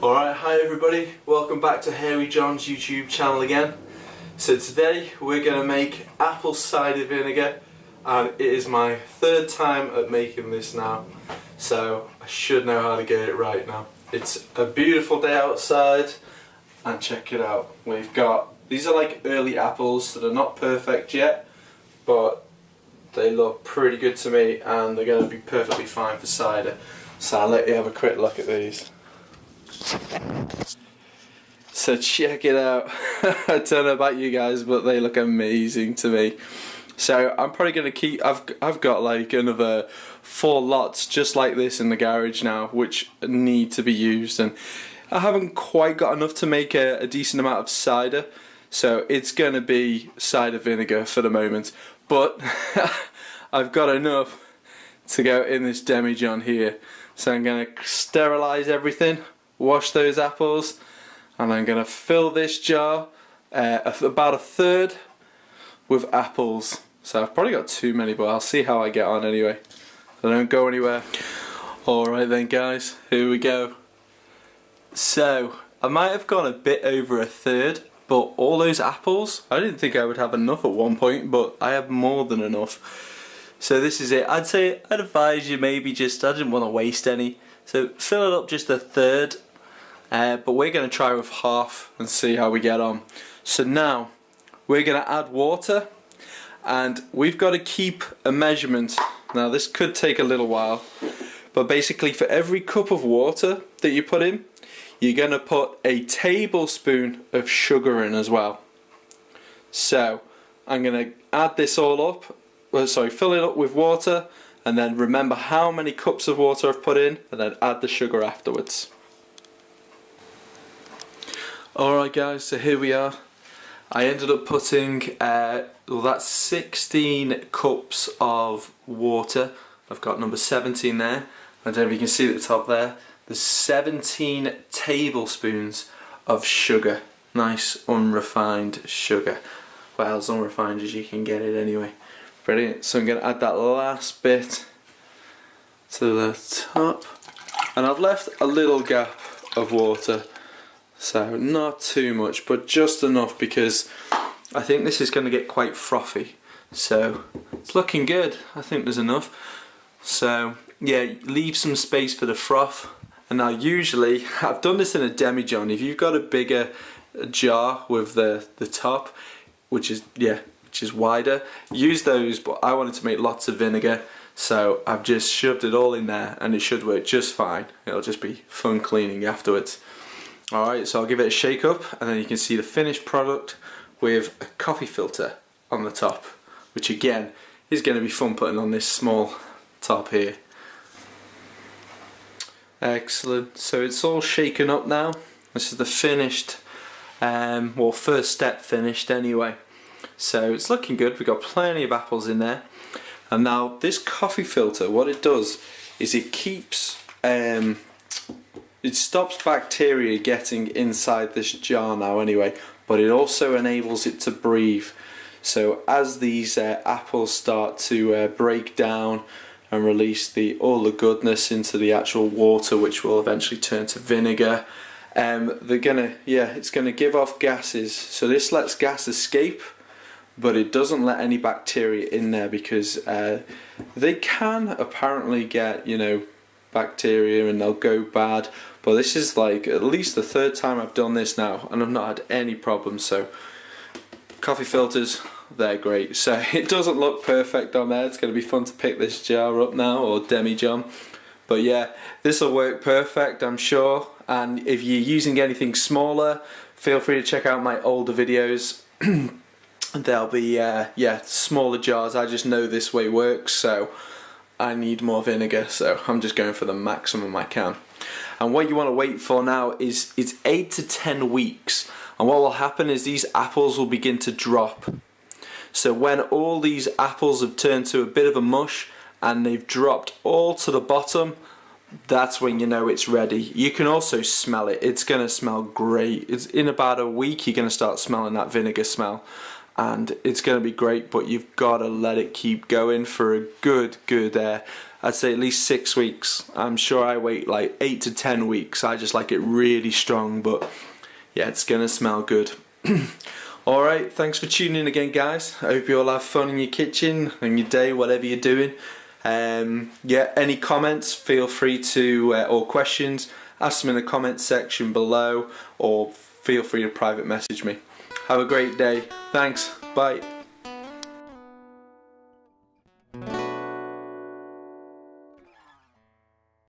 Alright, hi everybody, welcome back to Hairy John's YouTube channel again. So today we're going to make apple cider vinegar, and it is my third time at making this now, so I should know how to get it right now. It's a beautiful day outside, and check it out. These are like early apples that are not perfect yet, but they look pretty good to me and they're going to be perfectly fine for cider. So I'll let you have a quick look at these. So check it out. I don't know about you guys, but they look amazing to me. So I'm probably going to keep, I've got like another 4 lots just like this in the garage now, which need to be used, and I haven't quite got enough to make a decent amount of cider, so it's going to be cider vinegar for the moment. But I've got enough to go in this demijohn here. So I'm going to sterilise everything, wash those apples, and I'm going to fill this jar about 1/3 with apples. So I've probably got too many, but I'll see how I get on anyway. I don't go anywhere. Alright then guys, here we go. So I might have gone a bit over 1/3, but all those apples, I didn't think I would have enough at one point, but I have more than enough. So this is it. I'd advise you maybe just, I didn't want to waste any, so fill it up just 1/3, but we're going to try with half and see how we get on. So now we're going to add water, and we've got to keep a measurement. Now this could take a little while, but basically for every cup of water that you put in, you're going to put a tablespoon of sugar in as well. So I'm going to add this all up, fill it up with water, and then remember how many cups of water I've put in, and then add the sugar afterwards. Alright guys, so here we are. I ended up putting, that's 16 cups of water. I've got number 17 there. I don't know if you can see at the top there. There's 17 tablespoons of sugar. Nice unrefined sugar. Well, as unrefined as you can get it anyway. Brilliant. So I'm going to add that last bit to the top. And I've left a little gap of water. So not too much, but just enough, because I think this is going to get quite frothy. So it's looking good. I think there's enough. So yeah, leave some space for the froth. And now usually, I've done this in a demijohn. If you've got a bigger jar with the top, which is wider, use those, but I wanted to make lots of vinegar, so I've just shoved it all in there, and it should work just fine. It'll just be fun cleaning afterwards. Alright, so I'll give it a shake up, and then you can see the finished product with a coffee filter on the top, which again is going to be fun putting on this small top here. Excellent. So it's all shaken up now. This is the finished, first step finished anyway. So it's looking good. We've got plenty of apples in there. And now this coffee filter, what it does is it keeps, it stops bacteria getting inside this jar now anyway, but it also enables it to breathe. So as these apples start to break down and release all the goodness into the actual water, which will eventually turn to vinegar, it's gonna give off gases. So this lets gas escape, but it doesn't let any bacteria in there, because they can apparently get, bacteria and they'll go bad. But this is like at least the 3rd time I've done this now, and I've not had any problems. So coffee filters, they're great. So it doesn't look perfect on there. It's going to be fun to pick this jar up now, or demijohn. But yeah, this will work perfect, I'm sure. And if you're using anything smaller, feel free to check out my older videos. There'll be smaller jars. I just know this way works, so I need more vinegar, so I'm just going for the maximum I can. And what you want to wait for now is 8 to 10 weeks. And what will happen is these apples will begin to drop. So when all these apples have turned to a bit of a mush and they've dropped all to the bottom, that's when you know it's ready. You can also smell it. It's going to smell great. In about a week you're going to start smelling that vinegar smell. and it's going to be great, but you've got to let it keep going for a good I'd say at least 6 weeks. I'm sure I wait like 8 to 10 weeks. I just like it really strong, but yeah, it's going to smell good. Alright, thanks for tuning in again, guys. I hope you all have fun in your kitchen, in your day, whatever you're doing. Yeah, any comments, feel free to, or questions, ask them in the comments section below, or feel free to private message me. Have a great day. Thanks. Bye.